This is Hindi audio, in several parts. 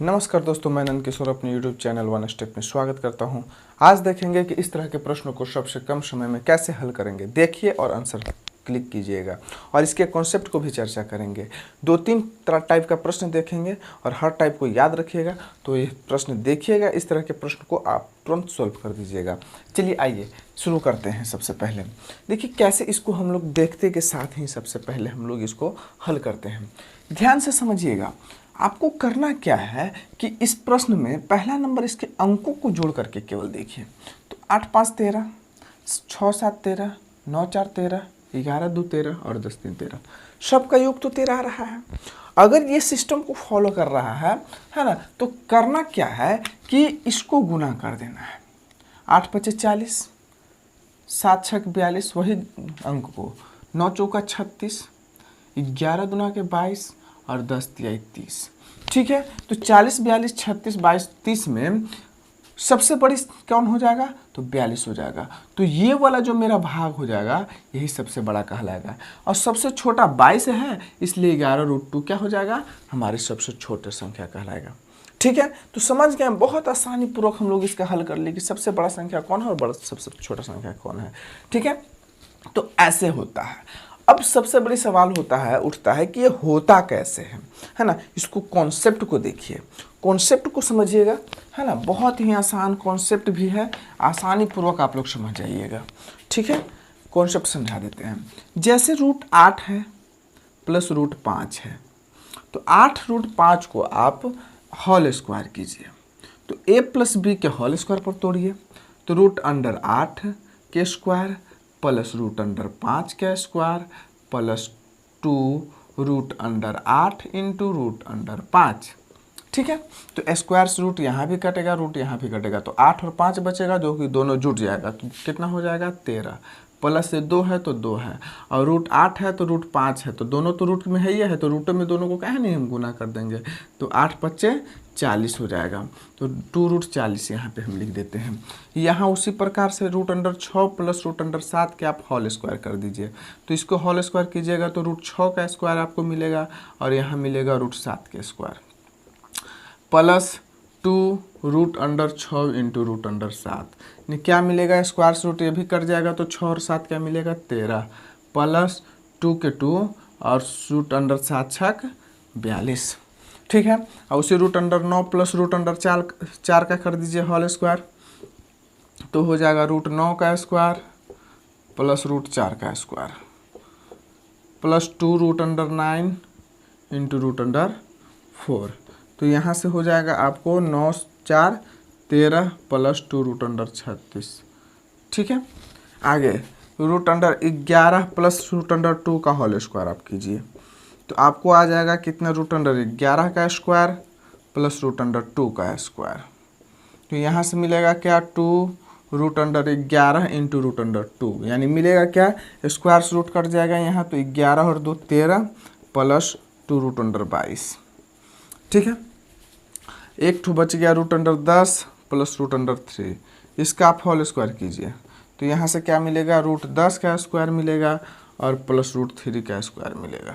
नमस्कार दोस्तों, मैं नंद किशोर अपने YouTube चैनल वन स्टेप में स्वागत करता हूं। आज देखेंगे कि इस तरह के प्रश्नों को सबसे कम समय में कैसे हल करेंगे। देखिए और आंसर क्लिक कीजिएगा और इसके कॉन्सेप्ट को भी चर्चा करेंगे। 2-3 टाइप का प्रश्न देखेंगे और हर टाइप को याद रखिएगा। तो ये प्रश्न देखिएगा, इस तरह के प्रश्न को आप तुरंत सॉल्व कर दीजिएगा। चलिए आइए शुरू करते हैं। सबसे पहले देखिए कैसे इसको हम लोग देखते के साथ ही सबसे पहले हम लोग इसको हल करते हैं। ध्यान से समझिएगा। आपको करना क्या है कि इस प्रश्न में पहला नंबर इसके अंकों को जोड़ करके केवल देखिए। तो 8 5 13, 6 7 13, 9 4 13, 11 2 13 और 10 3 13, सबका योग तो 13 आ रहा है। अगर ये सिस्टम को फॉलो कर रहा है ना, तो करना क्या है कि इसको गुना कर देना है। 8 5 40, 7 6 42, वही अंक को 9 चौका 36, 11 दूना के 22 और 10 तिया 30। ठीक है, तो 40 42 36 22 30 में सबसे बड़ी कौन हो जाएगा? तो 42 हो जाएगा। तो ये वाला जो मेरा भाग हो जाएगा यही सबसे बड़ा कहलाएगा। और सबसे छोटा 22 है, इसलिए 11√2 क्या हो जाएगा? हमारी सबसे छोटी संख्या कहलाएगा। ठीक है, तो समझ गए। बहुत आसानी पूर्वक हम लोग इसका हल कर लिए कि सबसे बड़ा संख्या कौन है और बड़ा सबसे छोटा संख्या कौन है। ठीक है, तो ऐसे होता है। अब सबसे बड़ी सवाल उठता है कि ये होता कैसे है ना। इसको कॉन्सेप्ट को देखिए, कॉन्सेप्ट को समझिएगा, है ना। बहुत ही आसान कॉन्सेप्ट भी है, आसानी पूर्वक आप लोग समझ जाइएगा। ठीक है, कॉन्सेप्ट समझा देते हैं। जैसे √8 है प्लस √5 है, तो 8√5 को आप होल स्क्वायर कीजिए। तो a प्लस बी के होल स्क्वायर पर तोड़िए, तो √8 के स्क्वायर प्लस √5 का स्क्वायर प्लस 2 √8 इंटू √5। ठीक है, तो स्क्वायर से रूट यहाँ भी कटेगा, रूट यहाँ भी कटेगा, तो 8 और 5 बचेगा, जो कि दोनों जुट जाएगा। तो कितना हो जाएगा? 13। प्लस से 2 है तो 2 है, और √8 है तो √5 है, तो दोनों तो रूट में है ही है, तो रूट में दोनों को कहे नहीं हम गुना कर देंगे। तो 8 5 40 हो जाएगा। तो 2√40 यहाँ पे हम लिख देते हैं। यहाँ उसी प्रकार से √6 प्लस √7 के आप होल स्क्वायर कर दीजिए। तो इसको होल स्क्वायर कीजिएगा तो √6 का स्क्वायर आपको मिलेगा, और यहाँ मिलेगा √7 के स्क्वायर प्लस 2 √6 इंटू √7। क्या मिलेगा? स्क्वायर से रूट ये भी कट जाएगा, तो 6 और 7 क्या मिलेगा? 13 प्लस 2 के 2 और √7 6 42। ठीक है, और उसी √9 प्लस √4 का कर दीजिए होल स्क्वायर, तो हो जाएगा √9 का स्क्वायर प्लस √4 का स्क्वायर प्लस 2 √9 इंटू √4। तो यहाँ से हो जाएगा आपको 9 4 13 प्लस 2 √36। ठीक है, आगे √11 प्लस √2 का होल स्क्वायर आप कीजिए, तो आपको आ जाएगा कितना? √11 का स्क्वायर प्लस √2 का स्क्वायर। तो यहाँ से मिलेगा क्या? 2 √11 इंटू √2, यानी मिलेगा क्या? स्क्वायर से रूट कट जाएगा यहाँ, तो 11 और 2 13 प्लस 2 √22। ठीक है, एक ठू बच गया √10 प्लस √3। इसका आप होल स्क्वायर कीजिए, तो यहाँ से क्या मिलेगा? √10 का स्क्वायर मिलेगा और प्लस √3 का स्क्वायर मिलेगा,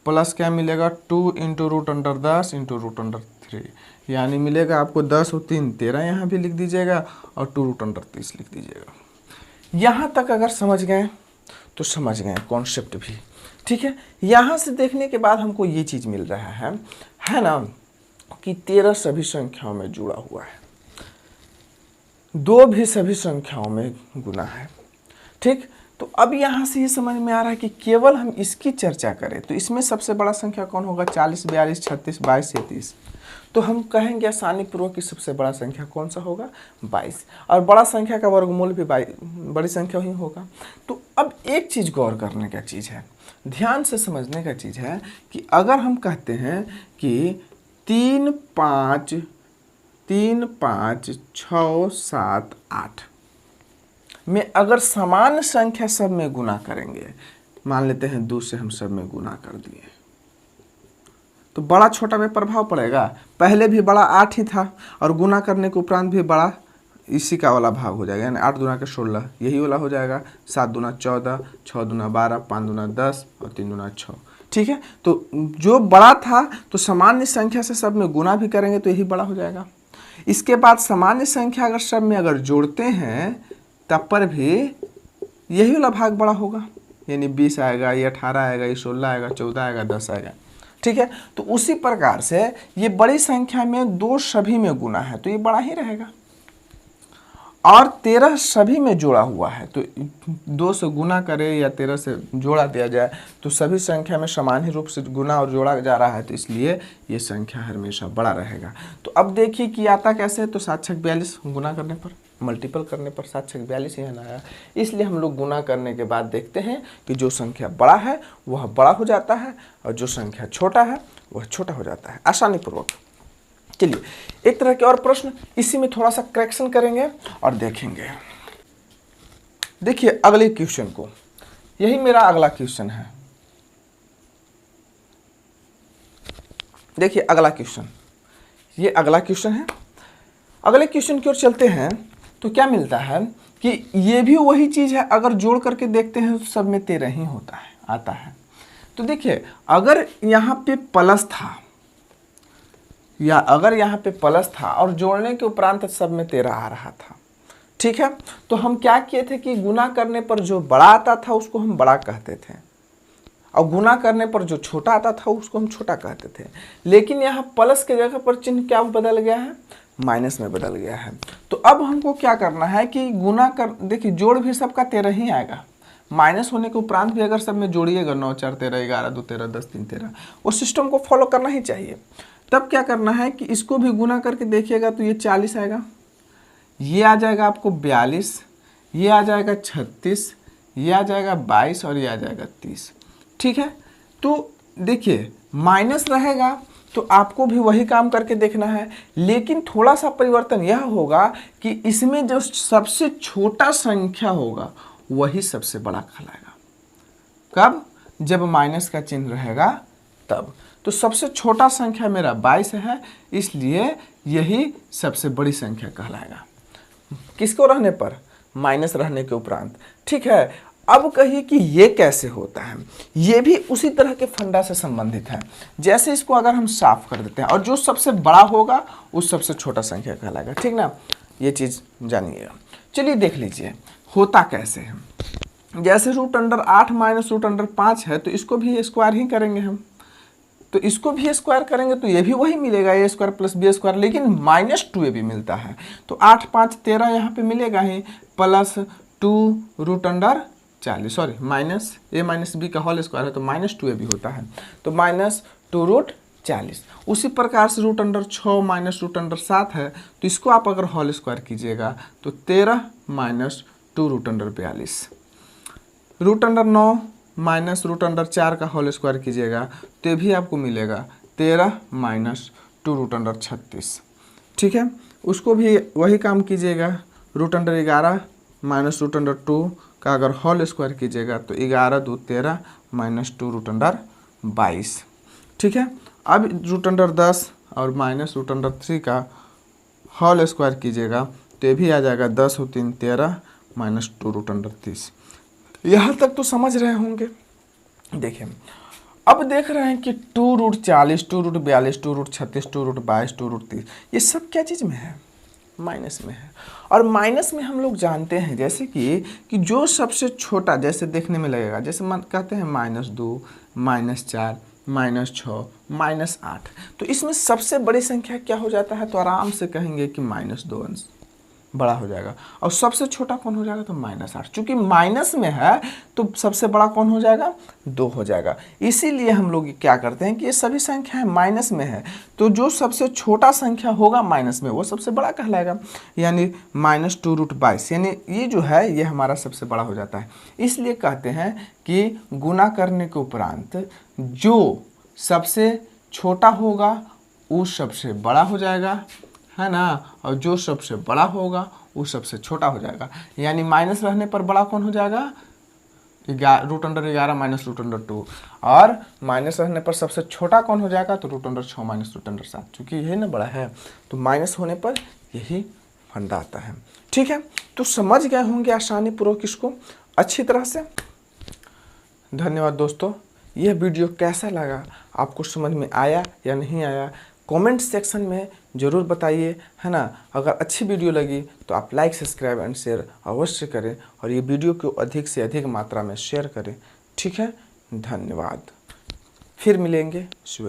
प्लस क्या मिलेगा? 2 इंटू √10 इंटू √3, यानी मिलेगा आपको 10 और 3 13, यहाँ भी लिख दीजिएगा, और 2 √30 लिख दीजिएगा। यहाँ तक अगर समझ गए तो समझ गए कॉन्सेप्ट भी। ठीक है, यहाँ से देखने के बाद हमको ये चीज़ मिल रहा है ना, कि 13 सभी संख्याओं में जुड़ा हुआ है, 2 भी सभी संख्याओं में गुना है। ठीक, तो अब यहाँ से ये समझ में आ रहा है कि केवल हम इसकी चर्चा करें तो इसमें सबसे बड़ा संख्या कौन होगा? 40 42 36 22 33। तो हम कहेंगे आसानी पूर्वक कि सबसे बड़ा संख्या कौन सा होगा? 22। और बड़ा संख्या का वर्गमूल भी बड़ी संख्या ही होगा। तो अब एक चीज़ गौर करने का चीज़ है, ध्यान से समझने का चीज़ है कि अगर हम कहते हैं कि 3 5 6 7 8 में अगर समान संख्या सब में गुना करेंगे, मान लेते हैं 2 से हम सब में गुना कर दिए, तो बड़ा छोटा में प्रभाव पड़ेगा। पहले भी बड़ा 8 ही था, और गुना करने के उपरांत भी बड़ा इसी का वाला भाग हो जाएगा, यानी 8 दूना के 16 यही वाला हो जाएगा। 7 दूना 14, 6 दूना 12, 5 दूना 10 और 3 दूना 6, ठीक है, तो जो बड़ा था तो सामान्य संख्या से सब में गुना भी करेंगे तो यही बड़ा हो जाएगा। इसके बाद सामान्य संख्या अगर सब में अगर जोड़ते हैं तब पर भी यही वाला भाग बड़ा होगा, यानी 20 आएगा, ये 18 आएगा, ये 16 आएगा, 14 आएगा, 10 आएगा। ठीक है, तो उसी प्रकार से ये बड़ी संख्या में 2 सभी में गुना है तो ये बड़ा ही रहेगा, और 13 सभी में जोड़ा हुआ है तो 2 से गुना करे या 13 से जोड़ा दिया जाए तो सभी संख्या में समान ही रूप से गुना और जोड़ा जा रहा है, तो इसलिए ये संख्या हमेशा बड़ा रहेगा। तो अब देखिए कि आता कैसे है, तो 7 छक 42 गुना करने पर, मल्टीपल करने पर 7 छक 42 ही आया, इसलिए हम लोग गुना करने के बाद देखते हैं कि जो संख्या बड़ा है वह बड़ा हो जाता है और जो संख्या छोटा है वह छोटा हो जाता है आसानी पूर्वक। चलिए एक तरह के और प्रश्न इसी में थोड़ा सा करेक्शन करेंगे और देखेंगे। देखिए अगले क्वेश्चन को, यही मेरा अगला क्वेश्चन है। देखिए अगला क्वेश्चन, ये अगला क्वेश्चन है। अगले क्वेश्चन की ओर चलते हैं तो क्या मिलता है कि ये भी वही चीज है, अगर जोड़ करके देखते हैं तो सब में 13 ही होता है, आता है। तो देखिए अगर यहाँ पे प्लस था या अगर यहाँ पे प्लस था और जोड़ने के उपरांत सब में 13 आ रहा था, ठीक है, तो हम क्या किए थे कि गुना करने पर जो बड़ा आता था उसको हम बड़ा कहते थे और गुना करने पर जो छोटा आता था उसको हम छोटा कहते थे। लेकिन यहाँ प्लस के जगह पर चिन्ह क्या बदल गया है, माइनस में बदल गया है। तो अब हमको क्या करना है कि गुना कर, देखिए जोड़ भी सबका 13 ही आएगा, माइनस होने के उपरांत भी अगर सब में जोड़िएगा 9 4 13 11 2 13 10 3 13, उस सिस्टम को फॉलो करना ही चाहिए। तब क्या करना है कि इसको भी गुना करके देखिएगा तो ये 40 आएगा, ये आ जाएगा आपको 42, ये आ जाएगा 36, ये आ जाएगा 22 और ये आ जाएगा 30। ठीक है, तो देखिए माइनस रहेगा तो आपको भी वही काम करके देखना है, लेकिन थोड़ा सा परिवर्तन यह होगा कि इसमें जो सबसे छोटा संख्या होगा वही सबसे बड़ा कहलाएगा। कब? जब माइनस का चिन्ह रहेगा तब। तो सबसे छोटा संख्या मेरा 22 है, इसलिए यही सबसे बड़ी संख्या कहलाएगा। किसको रहने पर? माइनस रहने के उपरांत। ठीक है, अब कहिए कि ये कैसे होता है। ये भी उसी तरह के फंडा से संबंधित है। जैसे इसको अगर हम साफ कर देते हैं और जो सबसे बड़ा होगा उस सबसे छोटा संख्या कहलाएगा। ठीक ना, ये चीज जानिएगा। चलिए देख लीजिए होता कैसे है। जैसे √8 माइनस √5 है तो इसको भी स्क्वायर ही करेंगे हम, तो इसको भी स्क्वायर करेंगे तो ये भी वही मिलेगा, a square plus b square, लेकिन -2ab मिलता है। तो 8 5 13 यहाँ पे मिलेगा ही, plus 2√40, sorry minus a minus b का होल स्क्वायर है तो -2ab होता है, तो -2√40। उसी प्रकार से √6 माइनस √7 है तो इसको आप अगर होल स्क्वायर कीजिएगा तो 13 माइनस 2√42। √9 माइनस √4 का होल स्क्वायर कीजिएगा तो भी आपको मिलेगा 13 माइनस 2√36। ठीक है, उसको भी वही काम कीजिएगा, √11 माइनस √2 का अगर होल स्क्वायर कीजिएगा तो 11 2 13 माइनस 2√22। ठीक है, अब √10 और माइनस √3 का होल स्क्वायर कीजिएगा तो ये भी आ जाएगा 10 3 13 माइनस 2√30। यहाँ तक तो समझ रहे होंगे। देखिए अब देख रहे हैं कि 2√40, 2√42, 2√36, 2√22, 2√30 ये सब क्या चीज़ में है? माइनस में है। और माइनस में हम लोग जानते हैं जैसे कि जो सबसे छोटा जैसे देखने में लगेगा, जैसे कहते हैं -2, -4, -6, -8, तो इसमें सबसे बड़ी संख्या क्या हो जाता है? तो आराम से कहेंगे कि -2 अंश बड़ा हो जाएगा। और सबसे छोटा कौन हो जाएगा? तो -8। चूंकि माइनस में है तो सबसे बड़ा कौन हो जाएगा? 2 हो जाएगा। इसीलिए हम लोग क्या करते हैं कि ये सभी संख्याएं माइनस में है तो जो सबसे छोटा संख्या होगा माइनस में वो सबसे बड़ा कहलाएगा, यानी -2√22, यानी ये जो है ये हमारा सबसे बड़ा हो जाता है। इसलिए कहते हैं कि गुना करने के उपरांत जो सबसे छोटा होगा वो सबसे बड़ा हो जाएगा, है ना, और जो सबसे बड़ा होगा वो सबसे छोटा हो जाएगा। यानी माइनस रहने पर बड़ा कौन हो जाएगा? √11 माइनस √2, और माइनस रहने पर सबसे छोटा कौन हो जाएगा? तो √6 माइनस √7। चूँकि यही ना बड़ा है तो माइनस होने पर यही फंडा आता है। ठीक है, तो समझ गए होंगे आसानी पूर्वक इसको अच्छी तरह से। धन्यवाद दोस्तों, यह वीडियो कैसा लगा, आपको समझ में आया या नहीं आया, कमेंट सेक्शन में ज़रूर बताइए, है ना। अगर अच्छी वीडियो लगी तो आप लाइक, सब्सक्राइब एंड शेयर अवश्य करें और ये वीडियो को अधिक से अधिक मात्रा में शेयर करें। ठीक है, धन्यवाद। फिर मिलेंगे। शुभ